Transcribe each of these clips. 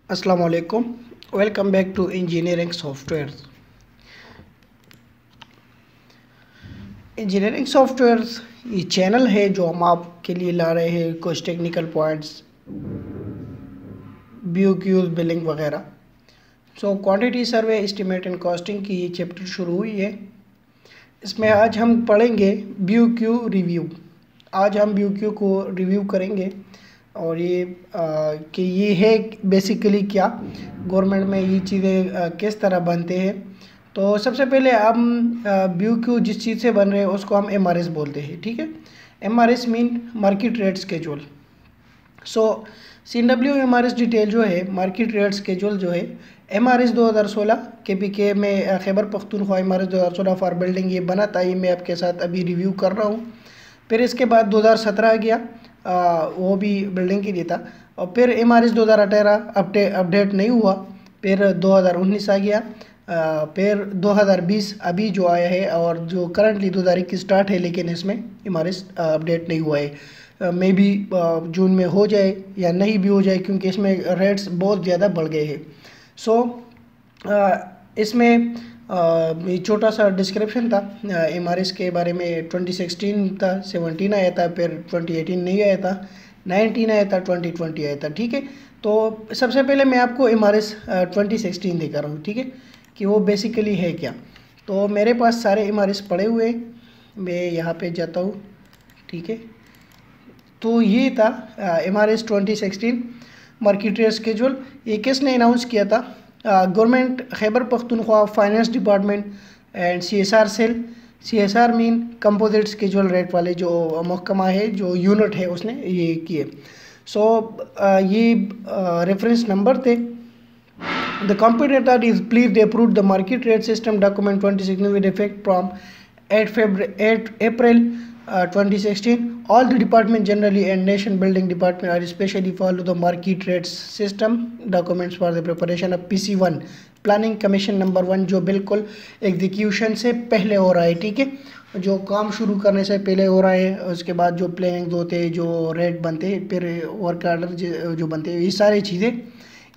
अस्सलाम वालेकुम। Welcome back to engineering software. Engineering softwares ये चैनल है जो हम आपके लिए ला रहे हैं कुछ टेक्निकल पॉइंट्स, BOQs, बिलिंग वगैरह। So quantity survey, estimate and costing की ये चैप्टर शुरू हुई है। इसमें आज हम पढ़ेंगे BOQ रिव्यू। आज हम BOQ को रिव्यू करेंगे और ये कि ये है बेसिकली क्या, गवर्नमेंट में ये चीज़ें किस तरह बनते हैं। तो सबसे पहले हम BOQ जिस चीज़ से बन रहे हैं उसको हम MRS बोलते हैं, ठीक है। MRS mean market rate schedule. So CW MRS detail जो है, मार्केट रेट स्केड्यूल जो है, MRS 2016 KPK में Khyber Pakhtunkhwa MRS 2016 for building ये बना था। ये मैं आपके साथ अभी रिव्यू कर रहा हूँ। फिर इसके बाद 2017 गया, वो भी बिल्डिंग के लिए था। और फिर MRS 2018 अपडेट नहीं हुआ। फिर 2019 आ गया, फिर 2020 अभी जो आया है, और जो करंटली 2021 स्टार्ट है, लेकिन इसमें MRS अपडेट नहीं हुआ है। मे बी जून में हो जाए या नहीं भी हो जाए, क्योंकि इसमें रेट्स बहुत ज़्यादा बढ़ गए हैं। सो इसमें ये छोटा सा डिस्क्रिप्शन था MRS के बारे में। 2016 था, 17 आया था, फिर 2018 नहीं आया था, 19 आया था, 2020 आया था, ठीक है। तो सबसे पहले मैं आपको MRS 2016 दिखा रहा हूँ, ठीक है, कि वो बेसिकली है क्या। तो मेरे पास सारे MRS पड़े हुए हैं, मैं यहाँ पे जाता हूँ, ठीक है। तो ये था MRS 2016 मार्केट रेट स्केड्यूल। ये किसने अनाउंस किया था? Government Khyber Pakhtunkhwa finance department and CSR cell. CSR mean composite schedule rate वाले जो महकमा है, जो यूनिट है, उसने ये किए। सो ये रेफरेंस नंबर थे। The computer is pleased to approve the market rate system document 2016 with effect from 8 April 2016. All the department generally and nation building department are especially follow the market rates system documents for the preparation of PC1 planning commission number 1, जो बिल्कुल execution से पहले हो रहा है, ठीक है, जो काम शुरू करने से पहले हो रहा है। उसके बाद जो प्लानिंग होते हैं, जो रेट बनते हैं, फिर वर्क आर्डर जो बनते हैं, ये सारी चीज़ें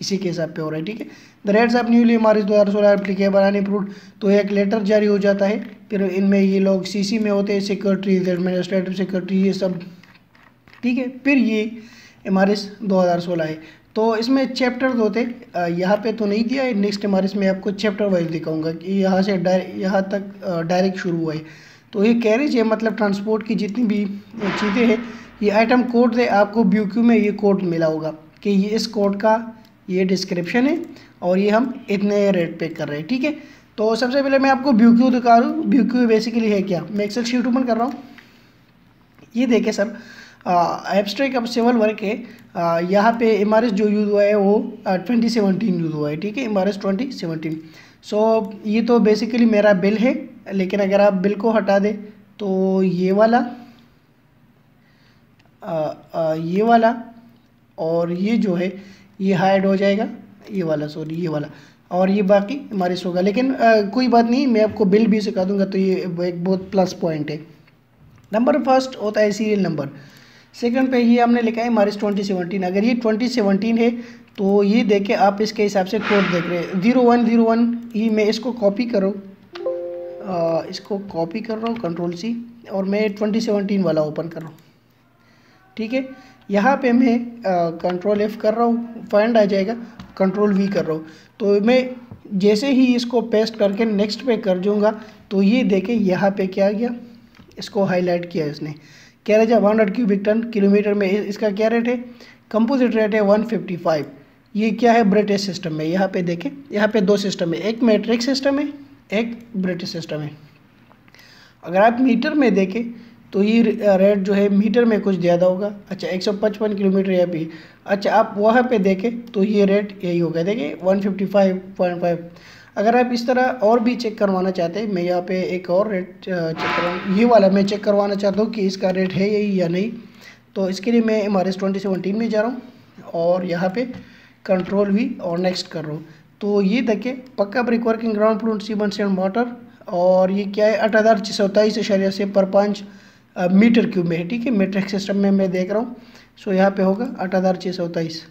इसी के हिसाब पे हो रहा है, ठीक है। The rates of newly MRS 2016 applicable and approved. तो एक लेटर जारी हो जाता है, फिर इनमें ये लोग CC में होते हैं, सेक्रेटरीज, एडमिनिस्ट्रेटिव सेक्रेटरी, ये सब, ठीक है। फिर ये MRS 2016 है। तो इसमें चैप्टर्स होते, यहाँ पे तो नहीं दिया है, नेक्स्ट MRS में आपको चैप्टर वाइज दिखाऊंगा कि यहाँ से यहाँ तक डायरेक्ट शुरू हुआ है। तो ये कैरेज है, मतलब ट्रांसपोर्ट की जितनी भी चीज़ें हैं, ये आइटम कोड है। आपको BOQ में ये कोड मिला होगा कि ये इस कोड का ये डिस्क्रिप्शन है और ये हम इतने रेट पे कर रहे हैं, ठीक है। तो सबसे पहले मैं आपको BOQ दिखा रहा हूँ। BOQ बेसिकली है क्या। मैं एक्सेल शीट ओपन कर रहा हूँ। ये देखें sir, abstract of civil work है। यहाँ पे MRS जो यूज़ हुआ है वो 2017 यूज़ हुआ है, ठीक है, MRS 2017। सो ये तो बेसिकली मेरा बिल है, लेकिन अगर आप बिल को हटा दें तो ये वाला और ये जो है ये हाइड हो जाएगा, ये वाला, सॉरी, ये वाला, और ये बाकी MRS होगा। लेकिन कोई बात नहीं, मैं आपको बिल भी सिखा दूंगा, तो ये एक बहुत प्लस पॉइंट है। नंबर फर्स्ट होता है सीरियल नंबर। सेकंड पे ये हमने लिखा है MRS 2017। अगर ये 2017 है तो ये देखे आप इसके हिसाब से कोड देख रहे हैं 0101। ये मैं इसको कॉपी करूँ, इसको कॉपी कर रहा हूँ, Ctrl+C, और मैं 2017 वाला ओपन कर रहा हूँ, ठीक है। यहाँ पे मैं Ctrl+F कर रहा हूँ, फाइंड आ जाएगा, Ctrl+V कर रहा हूँ। तो मैं जैसे ही इसको पेस्ट करके नेक्स्ट पे कर दूँगा तो ये देखें यहाँ पे क्या गया, इसको हाईलाइट किया इसने। कैरेज है 100 क्यूबिक टन किलोमीटर में। इसका क्या रेट है? कंपोजिट रेट है 155। ये क्या है? ब्रिटिश सिस्टम में। यहाँ पे देखें, यहाँ पे दो सिस्टम है, एक मैट्रिक सिस्टम है, एक ब्रिटिश सिस्टम है। अगर आप मीटर में देखें तो ये रेट जो है मीटर में कुछ ज़्यादा होगा। अच्छा, 155 किलोमीटर यहाँ पे। अच्छा, आप वहाँ पे देखें तो ये रेट यही होगा, देखिए 155.5। अगर आप इस तरह और भी चेक करवाना चाहते हैं, मैं यहाँ पे एक और रेट चेक करवाऊँ, ये वाला मैं चेक करवाना चाहता हूँ कि इसका रेट है यही या नहीं। तो इसके लिए मैं MRS 2017 में जा रहा हूँ और यहाँ पे Ctrl+V और नेक्स्ट कर रहा हूँ। तो ये देखिए, पक्का brick working ground floor cement and motor, और ये क्या है 8627 पर 5 मीटर क्यूब में है, ठीक है। मीट्रिक सिस्टम में मैं देख रहा हूँ। सो यहाँ पे होगा 8627।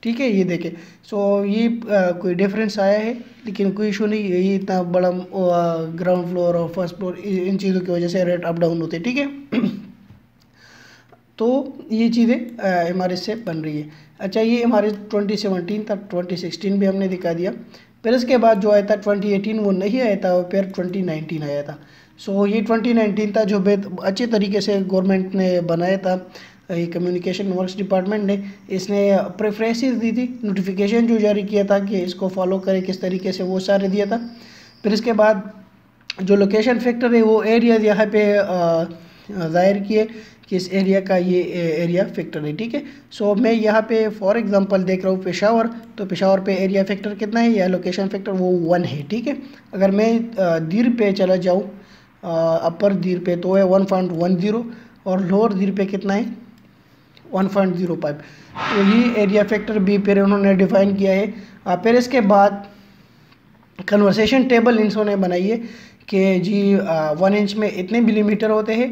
ठीक है, ये देखें। सो ये कोई डिफरेंस आया है, लेकिन कोई इशू नहीं है। ये इतना बड़ा ग्राउंड फ्लोर और फर्स्ट फ्लोर, इन चीज़ों की वजह से रेट अप डाउन होते हैं, ठीक है। तो ये चीज़ें एम आर एस से बन रही है। अच्छा, ये एम आर एस 2017 था, 2016 भी हमने दिखा दिया। फिर इसके बाद जो आया था 2018 वो नहीं आया था, फिर 2019 आया था। सो ये 2019 था जो बेहद अच्छे तरीके से गवर्नमेंट ने बनाया था, ये कम्युनिकेशन वर्क्स डिपार्टमेंट ने। इसने प्रेफरेंसेस दी थी, नोटिफिकेशन जो जारी किया था कि इसको फॉलो करें किस तरीके से, वो सारे दिया था। फिर इसके बाद जो लोकेशन फैक्टर है वो एरिया यहाँ पे ज़ाहिर किए कि इस एरिया का ये एरिया फैक्टर है, ठीक है। सो मैं यहाँ पे फॉर एग्जांपल देख रहा हूँ पेशावर, तो पेशावर पे एरिया फैक्टर कितना है या लोकेशन फैक्टर वो 1 है, ठीक है। अगर मैं दीर पे चला जाऊँ, अपर दीर पे, तो है 1.10 और लोअर दीर पे कितना है 1.05। तो ये एरिया फैक्टर भी फिर उन्होंने डिफाइन किया है। फिर इसके बाद कन्वर्सेशन टेबल इन्होंने बनाई है कि जी 1 इंच में इतने मिलीमीटर होते हैं,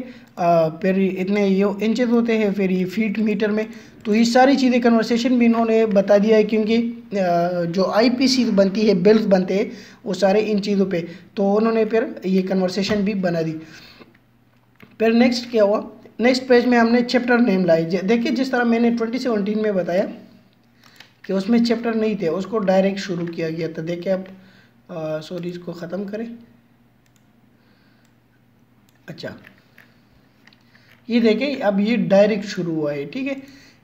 फिर इतने ये इंचेस होते हैं, फिर ये फीट मीटर में। तो ये सारी चीज़ें कन्वर्सेशन भी इन्होंने बता दिया है, क्योंकि जो आईपीसी बनती है, बिल्स बनते हैं वो सारे इन चीज़ों पे, तो उन्होंने फिर ये कन्वर्सेशन भी बना दी। फिर नेक्स्ट क्या हुआ, नेक्स्ट पेज में हमने चैप्टर नेम लाए। देखिए, जिस तरह मैंने 2017 में बताया कि उसमें चैप्टर नहीं थे, उसको डायरेक्ट शुरू किया गया था। देखिए आप, सॉरी, इसको ख़त्म करें। अच्छा, ये देखें, अब ये डायरेक्ट शुरू हुआ है, ठीक है।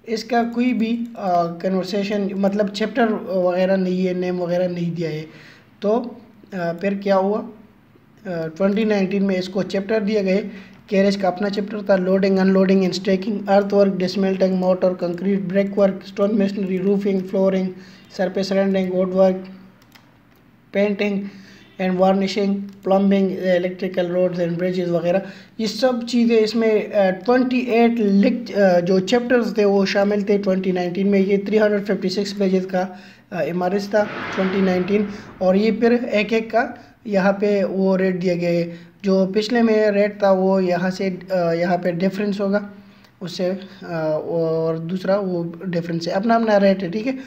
इसका कोई भी कन्वर्सेशन मतलब चैप्टर वगैरह नहीं है, नेम वगैरह नहीं दिया है। तो फिर क्या हुआ, 2019 में इसको चैप्टर दिए गए। कैरेज का अपना चैप्टर था, loading unloading and stacking, earth work, dismantling, mortar, concrete, brick work, stone masonry, roofing, flooring, surface rendering, wood work, painting and varnishing, plumbing, electrical roads and bridges वगैरह, ये सब चीज़ें इसमें 28 जो चैप्टर्स थे वो शामिल थे 2019 में। ये 356 पेजेस का एमआरएस था 2019। और ये फिर एक एक का यहाँ पे वो रेट दिए गए। जो पिछले में रेट था वो यहाँ से यहाँ पे डिफरेंस होगा उससे, और दूसरा वो डिफरेंस है, अपना अपना रेट है, ठीक है।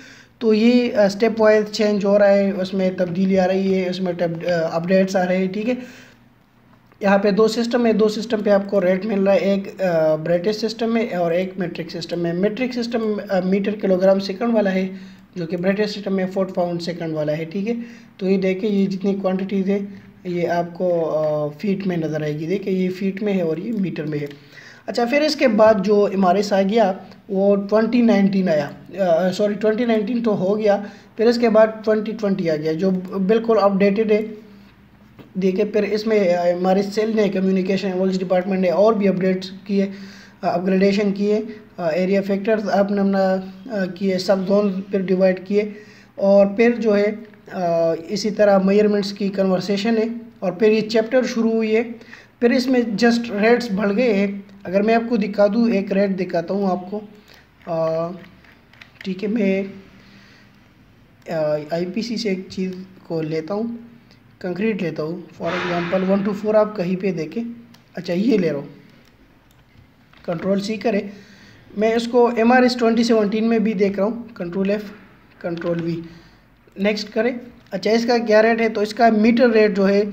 तो ये स्टेप वाइज चेंज हो रहा है, उसमें तब्दीली आ रही है, उसमें अपडेट्स आ रहे हैं, ठीक है। यहाँ पे 2 सिस्टम है, 2 सिस्टम पे आपको रेट मिल रहा है, एक ब्रिटिश सिस्टम में और एक मेट्रिक सिस्टम में। Metric system metre kilogram second वाला है, जो कि ब्रिटिश सिस्टम में फुट पाउंड सेकंड वाला है, ठीक है। तो ये देखिए, ये जितनी क्वांटिटीज़ है ये आपको फीट में नज़र आएगी। देखिए, ये फीट में है और ये मीटर में है। अच्छा, फिर इसके बाद जो एमआरएस आ गया वो 2019 आया, सॉरी 2019 तो हो गया, फिर इसके बाद 2020 आ गया जो बिल्कुल अपडेटेड है। देखिए, फिर इसमें हमारे सेल ने, कम्युनिकेशन वर्क्स डिपार्टमेंट ने और भी अपडेट्स किए, अपग्रेडेशन किए, एरिया फैक्टर्स अपना अपना किए, सब जोन फिर डिवाइड किए, और फिर जो है इसी तरह मेजरमेंट्स की कन्वर्सेशन है, और फिर ये चैप्टर शुरू हुई है। फिर इसमें जस्ट रेट्स बढ़ गए हैं। अगर मैं आपको दिखा दूँ, एक रेट दिखाता हूँ आपको, ठीक है। मैं आईपीसी से एक चीज़ को लेता हूँ, कंक्रीट लेता हूँ, फॉर एग्जांपल 1 to 4 आप कहीं पे देखें। अच्छा, ये ले रहा हूँ, कंट्रोल सी करें। मैं इसको एमआरएस 2017 में भी देख रहा हूँ, control F, control we, next करें। अच्छा, इसका क्या रेट है, तो इसका मीटर रेट जो है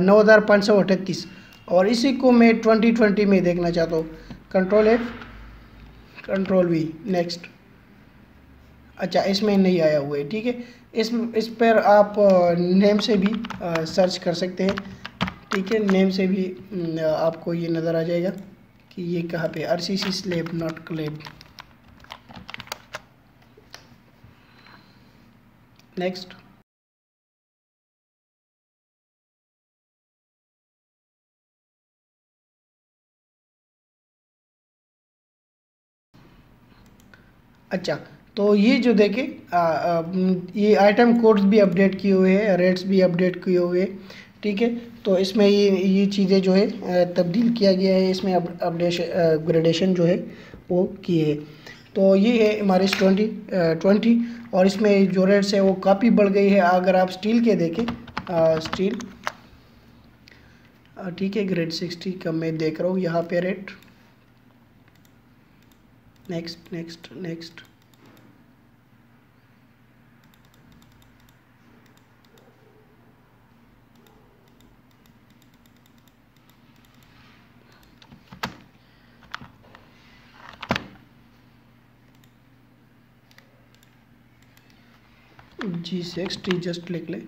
9,538, और इसी को मैं 2020 में देखना चाहता हूँ, control F, control we, next. अच्छा, इसमें नहीं आया हुआ है, ठीक है। इस पर आप नेम से भी सर्च कर सकते हैं, ठीक है। नेम से भी आपको ये नज़र आ जाएगा कि ये कहाँ पे, आरसीसी स्लैब नॉट क्लेब, नेक्स्ट। अच्छा, तो ये जो देखें, ये आइटम कोड्स भी अपडेट किए हुए हैं, रेट्स भी अपडेट किए हुए हैं, ठीक है। तो इसमें ये चीज़ें जो है तब्दील किया गया है, इसमें अपडेशन ग्रेडेशन जो है वो किए है। तो ये है हमारे 2020, और इसमें जो रेट्स है वो काफ़ी बढ़ गई है। अगर आप स्टील के देखें, स्टील, ठीक है, ग्रेड 60 का मैं देख रहा हूँ यहाँ पे rate, next next next. G60 just लिख ले।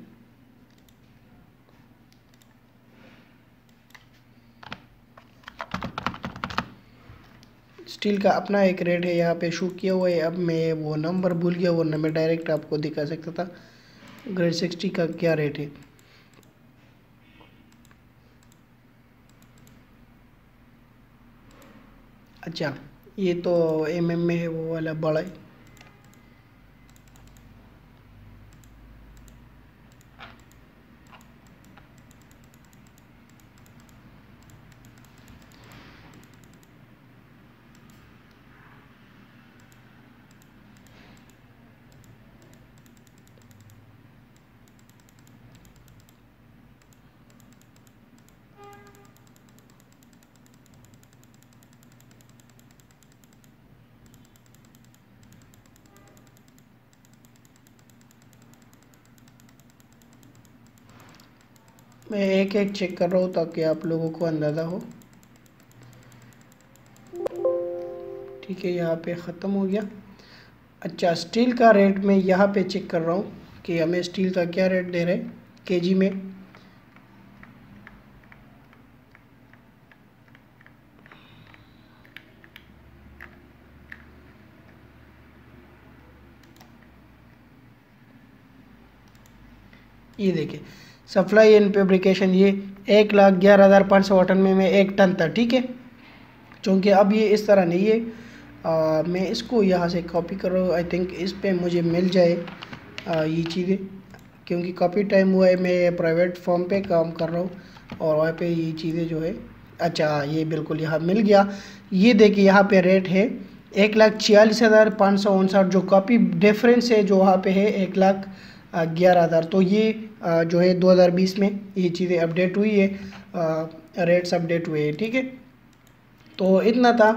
स्टील का अपना एक रेट है यहाँ पे शो किया हुआ है। अब मैं वो नंबर भूल गया, वरना मैं डायरेक्ट आपको दिखा सकता था ग्रेड 60 का क्या रेट है। अच्छा, ये तो MM में है, वो वाला बड़ा है। मैं एक एक चेक कर रहा हूँ ताकि आप लोगों को अंदाज़ा हो। ठीक है, यहाँ पे ख़त्म हो गया। अच्छा, स्टील का रेट मैं यहाँ पे चेक कर रहा हूँ कि हमें स्टील का क्या रेट दे रहे हैं केजी में। ये देखिए, सप्लाई एंड फैब्रिकेशन, ये 1,11,500 में 1 टन था। ठीक है, क्योंकि अब ये इस तरह नहीं है। मैं इसको यहाँ से कॉपी कर रहा हूँ। आई थिंक इस पे मुझे मिल जाए ये चीज़ें, क्योंकि काफ़ी टाइम हुआ है मैं प्राइवेट फर्म पे काम कर रहा हूँ और वहाँ पे ये चीज़ें जो है। अच्छा, ये बिल्कुल यहाँ मिल गया। ये देखिए, यहाँ पे रेट है 1,46,559, जो काफ़ी डिफरेंस है जो वहाँ पे है 1,11,000। तो ये जो है 2020 में ये चीज़ें अपडेट हुई है, रेट्स अपडेट हुए हैं। ठीक है, तो इतना था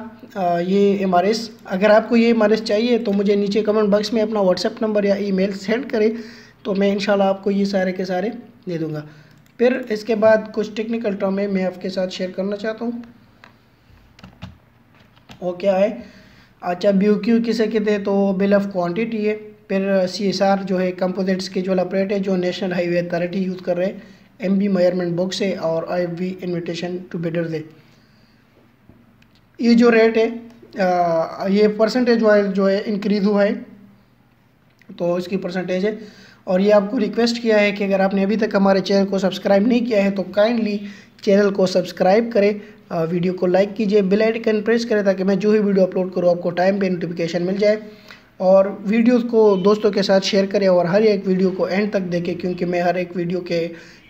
ये MRS। अगर आपको ये MRS चाहिए तो मुझे नीचे कमेंट बॉक्स में अपना व्हाट्सएप नंबर या ईमेल सेंड करें, तो मैं इंशाल्लाह आपको ये सारे के सारे दे दूँगा। फिर इसके बाद कुछ टेक्निकल टर्म है मैं आपके साथ शेयर करना चाहता हूँ। वो क्या है? अच्छा, BOQ किसे कहते हैं? तो बिल ऑफ क्वांटिटी है। फिर CSR जो है कंपोजिट स्केजुअल ऑपरेट है, जो नेशनल हाईवे अथॉरिटी यूज़ कर रहे हैं। MB मेजरमेंट बॉक्स है और IFB इन्विटेशन टू बिडर दे। ये जो रेट है ये परसेंटेज वाइज जो है इंक्रीज़ हुआ है, तो इसकी परसेंटेज है। और ये आपको रिक्वेस्ट किया है कि अगर आपने अभी तक हमारे चैनल को सब्सक्राइब नहीं किया है तो काइंडली चैनल को सब्सक्राइब करें, वीडियो को लाइक कीजिए, बेल आइकन प्रेस करें ताकि मैं जो ही वीडियो अपलोड करूँ आपको टाइम पे नोटिफिकेशन मिल जाए। और वीडियोस को दोस्तों के साथ शेयर करें और हर एक वीडियो को एंड तक देखें, क्योंकि मैं हर एक वीडियो के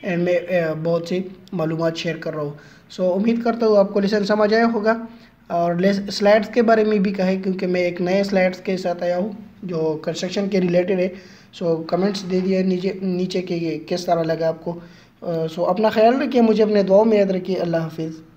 एंड में बहुत सी मालूमात शेयर कर रहा हूँ। सो उम्मीद करता हूँ आपको लेसन समझ आया होगा। और स्लाइड्स के बारे में भी कहें, क्योंकि मैं एक नए स्लाइड्स के साथ आया हूँ जो कंस्ट्रक्शन के रिलेटेड है। सो कमेंट्स दे दिए नीचे के किस तरह लगा आपको। सो अपना ख्याल रखिए, मुझे अपने दुआओं में याद रखिए। अल्लाह हाफिज़।